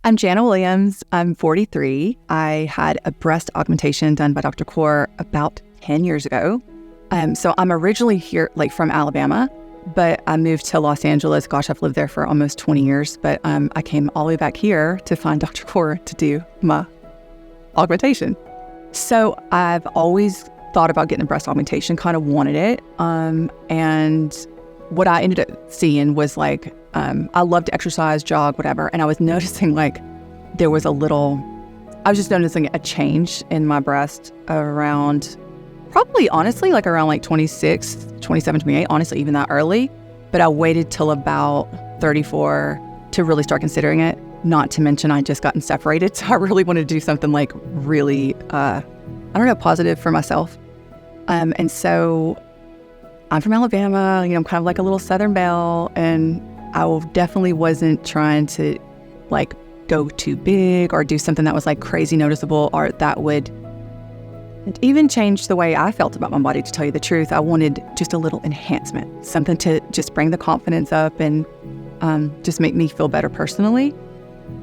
I'm Jana Williams. I'm 43. I had a breast augmentation done by Dr. Kaur about 10 years ago. So I'm originally here, from Alabama, but I moved to Los Angeles. Gosh, I've lived there for almost 20 years. But I came all the way back here to find Dr. Kaur to do my augmentation. So I've always thought about getting a breast augmentation, kind of wanted it. And what I ended up seeing was I love to exercise, jog, whatever. And I was noticing I was just noticing a change in my breast around, probably honestly, around 26, 27, 28, honestly, even that early. But I waited till about 34 to really start considering it. Not to mention I just gotten separated. So I really wanted to do something really, positive for myself. And so I'm from Alabama, I'm kind of like a little Southern belle, and I definitely wasn't trying to go too big or do something that was crazy noticeable or that would even change the way I felt about my body, to tell you the truth. I wanted just a little enhancement, something to just bring the confidence up and just make me feel better personally.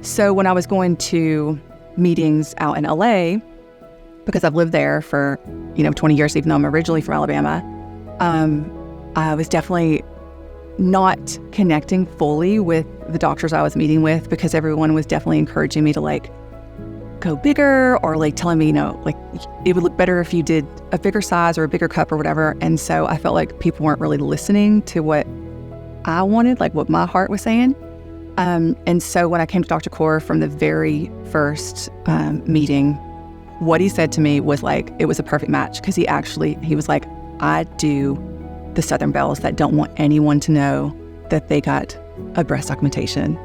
So when I was going to meetings out in LA, because I've lived there for 20 years, even though I'm originally from Alabama, I was definitely not connecting fully with the doctors I was meeting with, because everyone was definitely encouraging me to go bigger, or telling me, it would look better if you did a bigger size or a bigger cup or whatever. And so I felt like people weren't really listening to what I wanted, what my heart was saying. And so when I came to Dr. Kaur from the very first meeting, what he said to me was it was a perfect match, because he was like, I do the Southern belles that don't want anyone to know that they got a breast augmentation.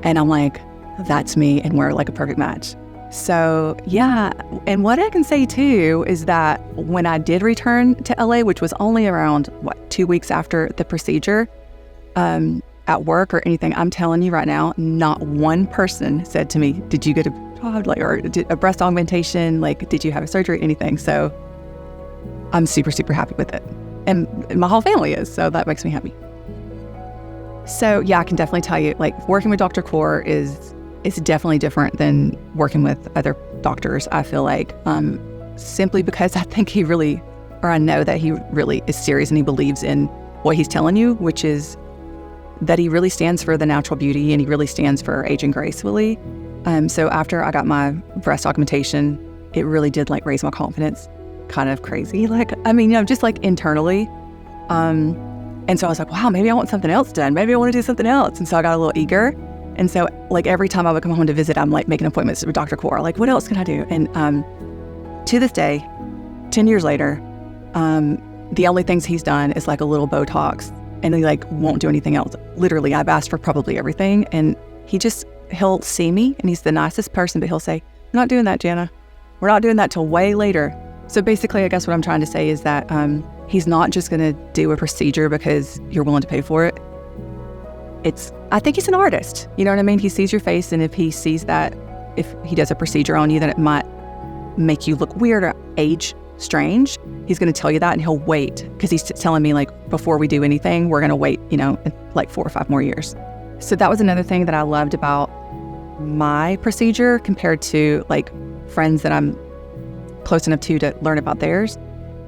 And I'm like, that's me, and we're a perfect match. So yeah, and what I can say too is that when I did return to LA, which was only around 2 weeks after the procedure, at work or anything, I'm telling you right now, not one person said to me, did you get a breast augmentation? Did you have a surgery, anything? So I'm super, super happy with it. And my whole family is, so that makes me happy. So yeah, I can definitely tell you, working with Dr. Kaur is definitely different than working with other doctors, I feel simply because I think I know that he really is serious, and he believes in what he's telling you, which is that he really stands for the natural beauty, and he really stands for aging gracefully. So after I got my breast augmentation, it really did raise my confidence, kind of crazy. Just internally. And so I was like, wow, maybe I want something else done. Maybe I want to do something else. And so I got a little eager. And so every time I would come home to visit, I'm making appointments with Dr. Kaur. What else can I do? And to this day, 10 years later, the only things he's done is a little Botox, and he won't do anything else. Literally, I've asked for probably everything, and he'll see me, and he's the nicest person, but he'll say, we're not doing that, Jana. We're not doing that till way later. So basically, I guess what I'm trying to say is that he's not just going to do a procedure because you're willing to pay for it. I think he's an artist. You know what I mean? He sees your face, and if he sees that, if he does a procedure on you, then it might make you look weird or age strange. He's going to tell you that, and he'll wait, because he's telling me before we do anything, we're going to wait, 4 or 5 more years. So that was another thing that I loved about my procedure compared to friends that I'm close enough to learn about theirs,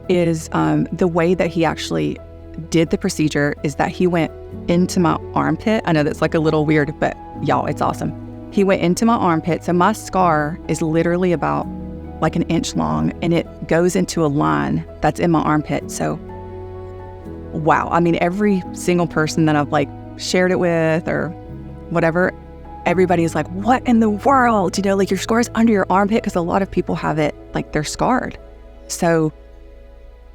is the way that he actually did the procedure is that he went into my armpit. I know that's a little weird, but y'all, it's awesome. He went into my armpit. So my scar is literally about an inch long, and it goes into a line that's in my armpit. So wow. Every single person that I've shared it with or whatever, everybody is what in the world? Your scar is under your armpit, because a lot of people have it, they're scarred. So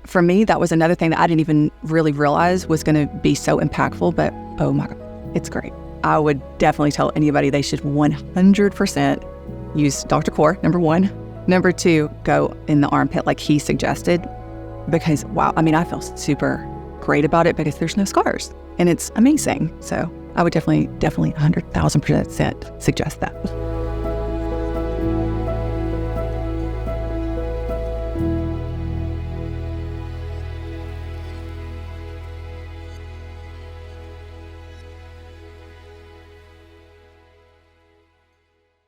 for me, that was another thing that I didn't even really realize was going to be so impactful, but oh my God, it's great. I would definitely tell anybody they should 100% use Dr. Kaur, number 1. Number 2, go in the armpit like he suggested, because wow, I feel super great about it because there's no scars, and it's amazing. So I would definitely 100,000% suggest that.